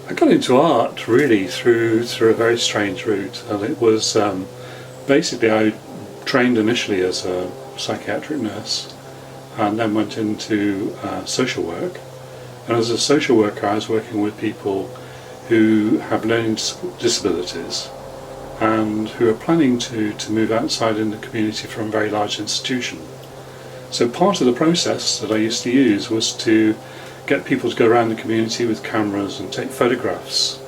I got into art really through a very strange route, and it was basically I trained initially as a psychiatric nurse, and then went into social work. And as a social worker, I was working with people who have learning disabilities and who are planning to move outside in the community from a very large institution. So part of the process that I used to use was to get people to go around the community with cameras and take photographs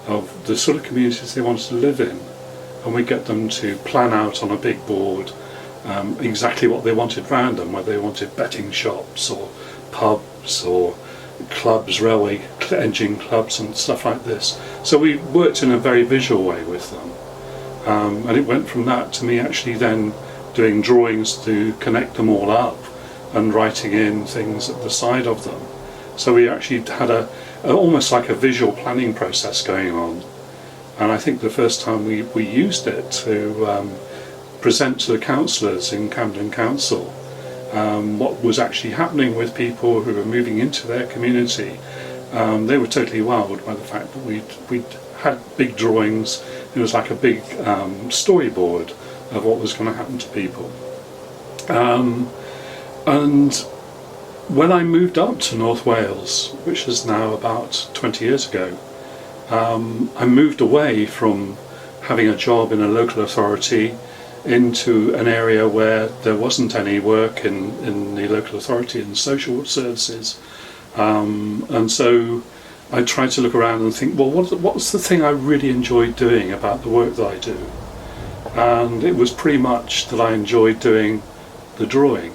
of the sort of communities they wanted to live in, and we get them to plan out on a big board exactly what they wanted around them, whether they wanted betting shops or pubs or clubs, railway engine clubs and stuff like this. So we worked in a very visual way with them, and it went from that to me actually then doing drawings to connect them all up and writing in things at the side of them. So we actually had almost like a visual planning process going on, and I think the first time we used it to present to the councillors in Camden Council what was actually happening with people who were moving into their community. They were totally wowed by the fact that we'd had big drawings. It was like a big storyboard of what was going to happen to people. And when I moved up to North Wales, which is now about 20 years ago, I moved away from having a job in a local authority into an area where there wasn't any work in the local authority and social services, and so I tried to look around and think, well, what's the thing I really enjoyed doing about the work that I do? And it was pretty much that I enjoyed doing the drawing,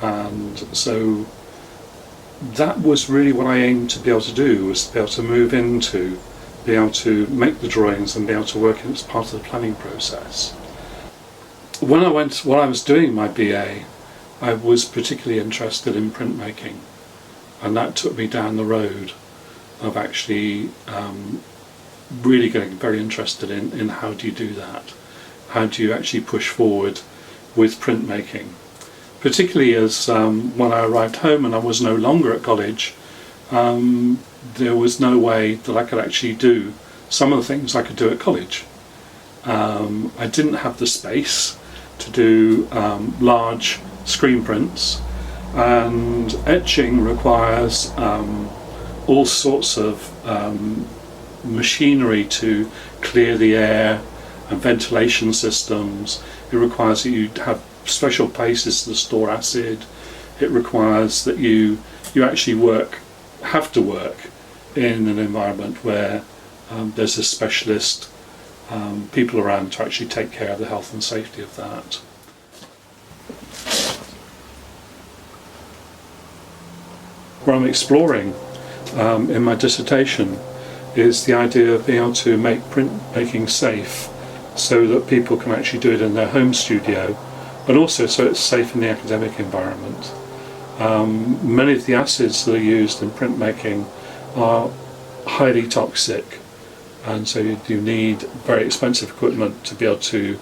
and so that was really what I aimed to be able to do, was to be able to move into, be able to make the drawings and be able to work in as part of the planning process. When I was doing my BA, I was particularly interested in printmaking, and that took me down the road of actually really getting very interested in how do you do that? How do you actually push forward with printmaking? Particularly as when I arrived home and I was no longer at college, there was no way that I could actually do some of the things I could do at college. I didn't have the space to do large screen prints, and etching requires all sorts of machinery to clear the air and ventilation systems. It requires that you have special places to store acid. It requires that you actually have to work in an environment where there's a specialist people around to actually take care of the health and safety of that. What I'm exploring in my dissertation is the idea of being able to make printmaking safe, so that people can actually do it in their home studio, but also so it's safe in the academic environment. Many of the acids that are used in printmaking are highly toxic, and so you need very expensive equipment to be able to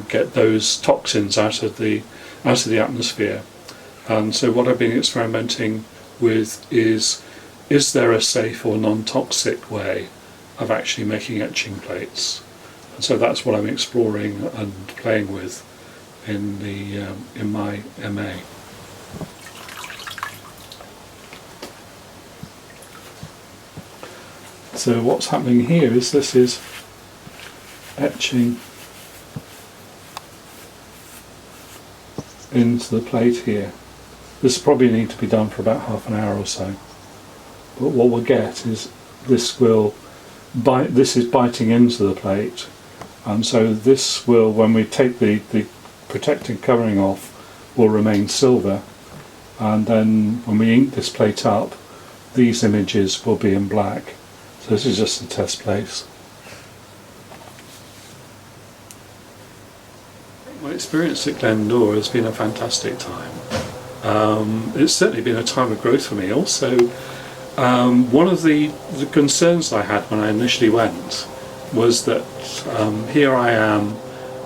get those toxins out of the atmosphere. And so what I've been experimenting with is there a safe or non-toxic way of actually making etching plates? And so that's what I'm exploring and playing with in my MA. So what's happening here is this is etching into the plate here. This probably need to be done for about half an hour or so. But what we'll get is this is biting into the plate, and so this will, when we take the protective covering off, will remain silver, and then when we ink this plate up, these images will be in black. So this is just a test place. My experience at Glendower has been a fantastic time. It's certainly been a time of growth for me. Also, one of the concerns I had when I initially went was that here I am,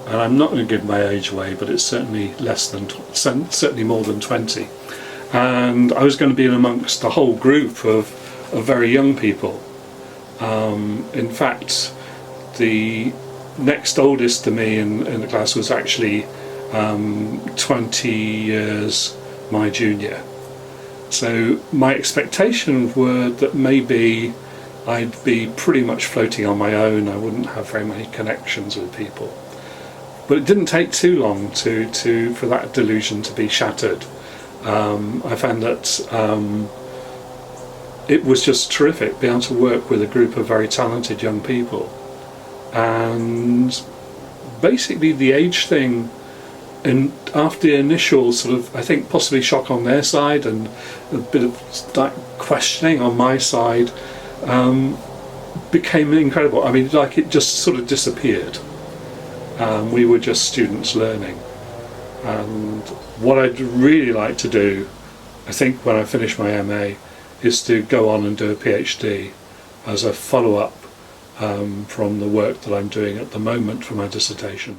and I'm not going to give my age away, but it's certainly certainly more than 20, and I was going to be in amongst a whole group of very young people, In fact, the next oldest to me in the class was actually 20 years my junior. So my expectations were that maybe I'd be pretty much floating on my own. I wouldn't have very many connections with people. But it didn't take too long for that delusion to be shattered. I found that it was just terrific being able to work with a group of very talented young people. And basically the age thing, and after the initial sort of, I think possibly shock on their side and a bit of like questioning on my side, became incredible. I mean, like it just sort of disappeared. We were just students learning. And what I'd really like to do, I think when I finish my MA, is to go on and do a PhD as a follow-up from the work that I'm doing at the moment for my dissertation.